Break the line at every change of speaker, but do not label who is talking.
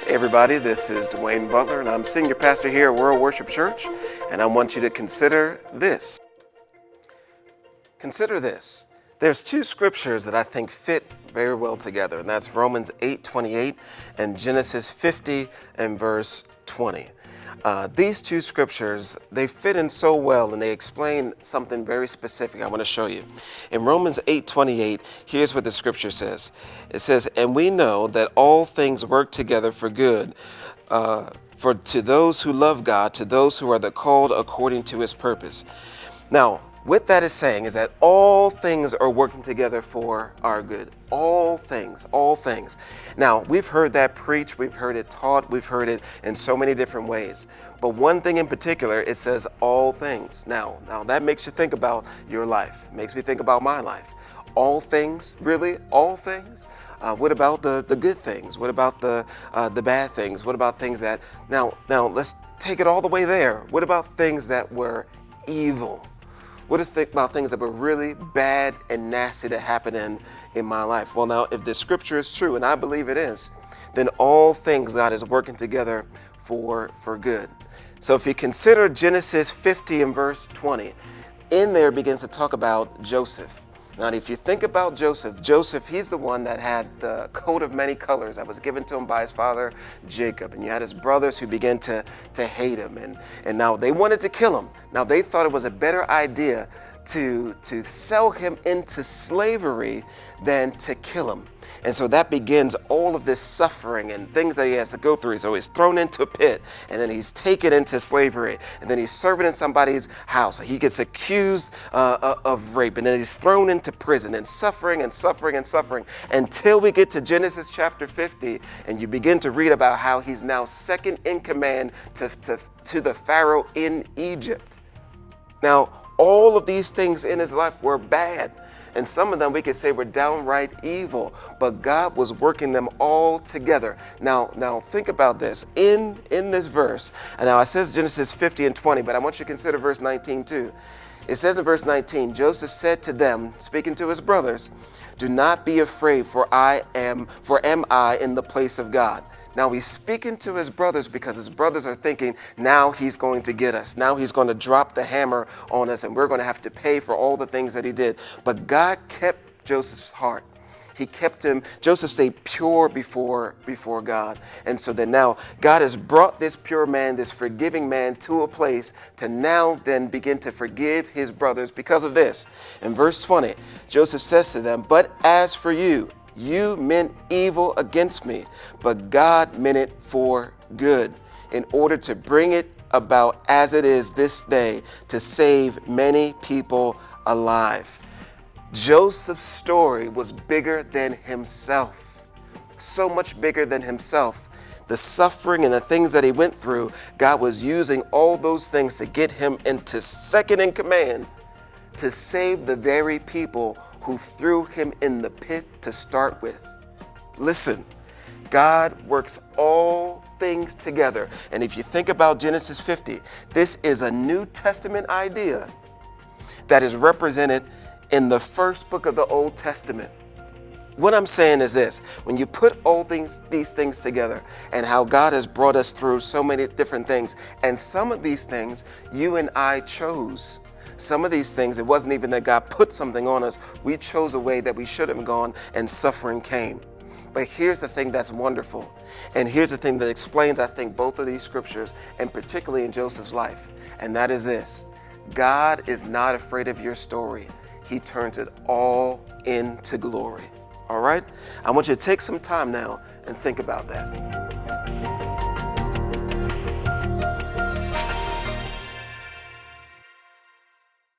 Hey everybody, this is Duane Butler, and I'm senior pastor here at World Worship Church, and I want you to consider this. Consider this. There's two scriptures that I think fit very well together, and that's Romans 8:28 and Genesis 50 and verse 20. These two scriptures, they fit in so well, and they explain something very specific I want to show you. In Romans 8:28, here's what the scripture says. It says, "And we know that all things work together for good, for to those who love God, to those who are the called according to his purpose." Now, what that is saying is that all things are working together for our good. All things, all things. Now, we've heard that preached, we've heard it taught, we've heard it in so many different ways. But one thing in particular, it says all things. Now that makes you think about your life. It makes me think about my life. All things, really? All things? What about the good things? What about the bad things? What about things that, now let's take it all the way there. What about things that were evil? What do you think about things that were really bad and nasty that happened in my life? Well, now, if the scripture is true, and I believe it is, then all things God is working together for good. So if you consider Genesis 50 and verse 20, in there begins to talk about Joseph. Now, if you think about Joseph, he's the one that had the coat of many colors that was given to him by his father, Jacob. And you had his brothers who began to hate him. And now they wanted to kill him. Now, they thought it was a better idea to sell him into slavery than to kill him. And so that begins all of this suffering and things that he has to go through. So he's thrown into a pit, and then he's taken into slavery, and then he's serving in somebody's house. He gets accused of rape, and then he's thrown into prison, and suffering and suffering and suffering until we get to Genesis chapter 50, and you begin to read about how he's now second in command to the Pharaoh in Egypt. Now, all of these things in his life were bad. And some of them we could say were downright evil, but God was working them all together. Now think about this. In this verse, and now it says Genesis 50 and 20, but I want you to consider verse 19 too. It says in verse 19, Joseph said to them, speaking to his brothers, "Do not be afraid, for am I in the place of God?" Now he's speaking to his brothers because his brothers are thinking, now he's going to get us. Now he's going to drop the hammer on us, and we're going to have to pay for all the things that he did. But God kept Joseph's heart. He kept him, Joseph stayed pure before God. And so then now God has brought this pure man, this forgiving man, to a place to now then begin to forgive his brothers because of this. In verse 20, Joseph says to them, "But as for you, you meant evil against me, but God meant it for good, in order to bring it about as it is this day, to save many people alive." Joseph's story was bigger than himself, so much bigger than himself. The suffering and the things that he went through, God was using all those things to get him into second in command to save the very people who threw him in the pit to start with. Listen, God works all things together. And if you think about Genesis 50, this is a New Testament idea that is represented in the first book of the Old Testament. What I'm saying is this: when you put all these things together and how God has brought us through so many different things, and some of these things you and I chose. Some of these things, it wasn't even that God put something on us. We chose a way that we should have gone, and suffering came. But here's the thing that's wonderful. And here's the thing that explains, I think, both of these scriptures, and particularly in Joseph's life. And that is this: God is not afraid of your story. He turns it all into glory. All right? I want you to take some time now and think about that.